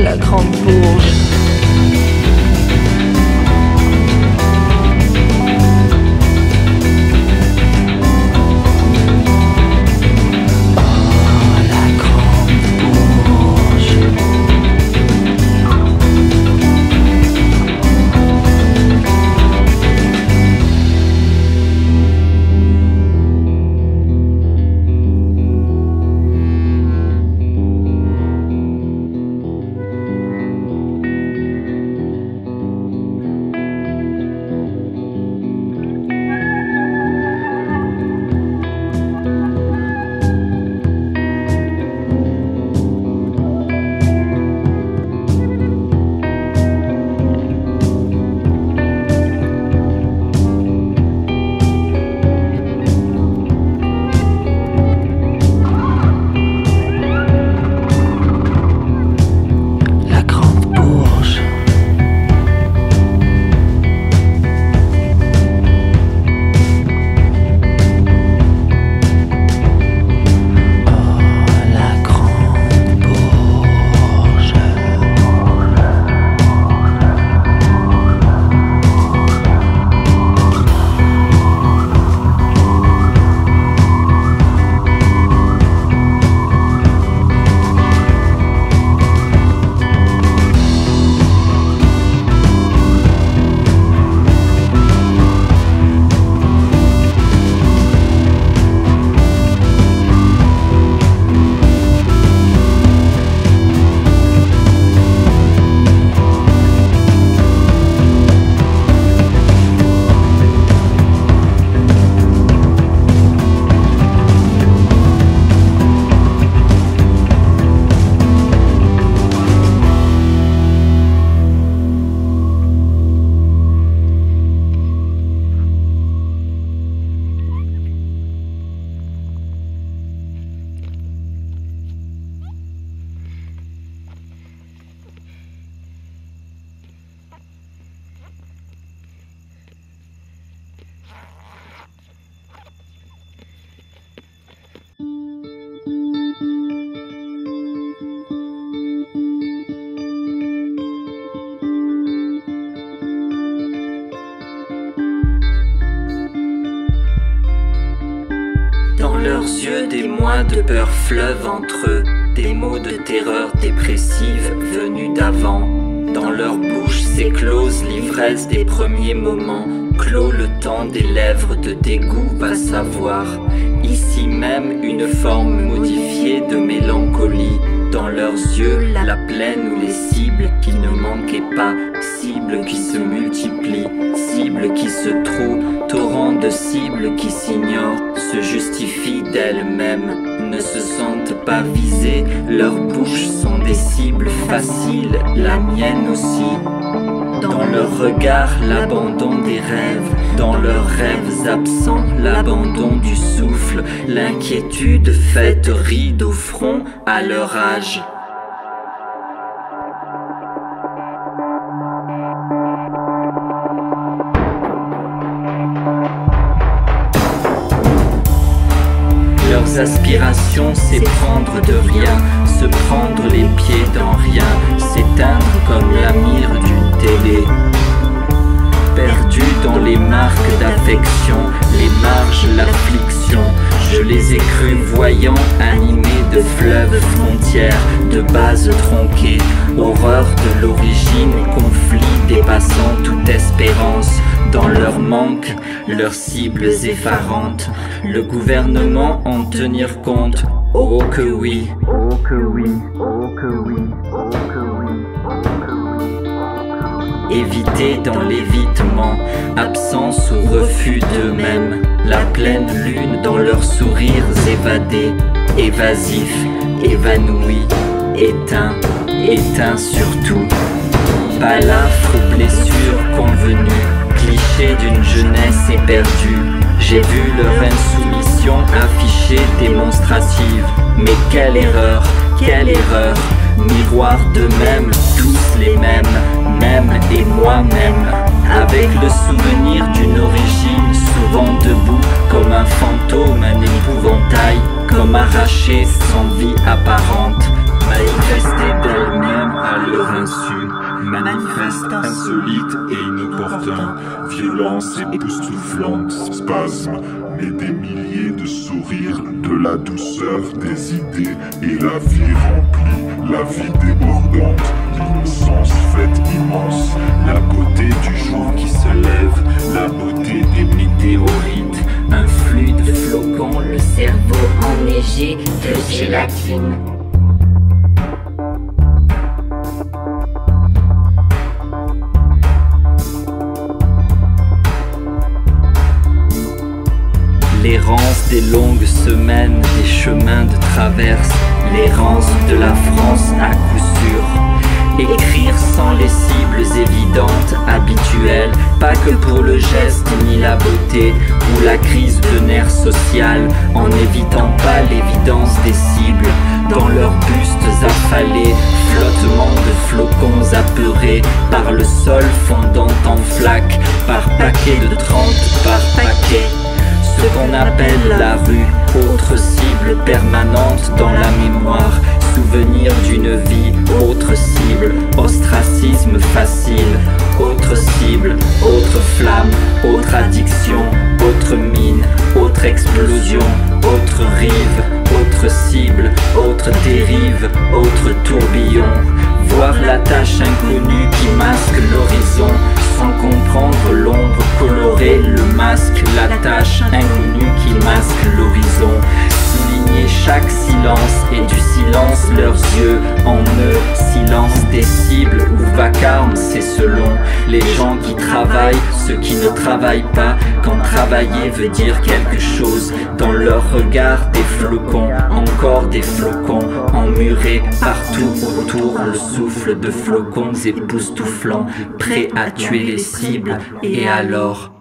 la grande bourge. Dans leurs yeux, des mois de peur fleuvent entre eux, des mots de terreur dépressive venus d'avant. Dans leur bouche s'éclose l'ivresse des premiers moments, clôt le temps des lèvres de dégoût, va savoir. Ici même une forme modifiée de mélancolie. Dans leurs yeux, la plaine ou les cibles qui ne manquaient pas, cibles qui se multiplient, cibles qui se trouent, torrent de cibles qui s'ignorent, se justifient d'elles-mêmes, ne se sentent pas visées, leurs bouches sont des cibles faciles, la mienne aussi. Dans leur regard, l'abandon des rêves, dans leurs rêves absents, l'abandon du souffle, l'inquiétude faite ride au front à leur âge. Leurs aspirations, c'est prendre de rien, se prendre les pieds dans rien, s'éteindre comme la mire d'une télé. Perdu dans les marques d'affection, les marges, l'affliction, je les ai crus voyants, animés de fleuves frontières, de bases tronquées, horreur de l'origine, conflit dépassant toute espérance. Dans leur manque, leurs cibles effarantes, le gouvernement en tenir compte. Oh que oui, oh que oui, oh que oui, oh que oui, oh que oui. Éviter dans l'évitement, absence ou refus d'eux-mêmes, la pleine lune dans leurs sourires évadés, évasifs, évanouis, éteints, éteints surtout. Balafre ou blessure convenue, cliché d'une jeunesse éperdue. J'ai vu leur insoumission affichée, démonstrative. Mais quelle erreur, miroir d'eux-mêmes, tous les mêmes et moi-même. Avec le souvenir d'une origine, souvent debout, comme un fantôme, un épouvantail, comme arraché sans vie apparente, manifestée d'elle-même à violence époustouflante, spasme, mais des milliers de sourires, de la douceur des idées, et la vie remplie, la vie débordante, l'innocence faite immense, la beauté du jour qui se lève, la beauté des météorites, un flux de flocons, le cerveau enneigé de gélatine. L'errance des longues semaines, des chemins de traverse, l'errance de la France à coup sûr. Écrire sans les cibles évidentes, habituelles, pas que pour le geste ni la beauté, ou la crise de nerfs social, en n'évitant pas l'évidence des cibles. Dans leurs bustes affalés, flottement de flocons apeurés, par le sol fondant en flaques, par paquet de 30 par paquet. Ce qu'on appelle la rue, autre cible permanente dans la mémoire, souvenir d'une vie, autre cible, ostracisme facile, autre cible, autre flamme, autre addiction, autre mine, autre explosion, autre rive, autre cible, autre dérive, autre tourbillon. Voir la tache inconnue qui masque l'horizon, sans comprendre l'ombre colorée, le masque, la tache inconnue qui masque l'horizon. Souligner chaque silence et du silence leurs yeux en eux, silence des cibles ou vacarme, c'est selon les gens qui travaillent, ceux qui ne travaillent pas, quand travailler veut dire quelque chose. Dans leur regard des flocons, encore des flocons, emmurés partout autour, le souffle de flocons époustouflants, prêts à tuer les cibles, et alors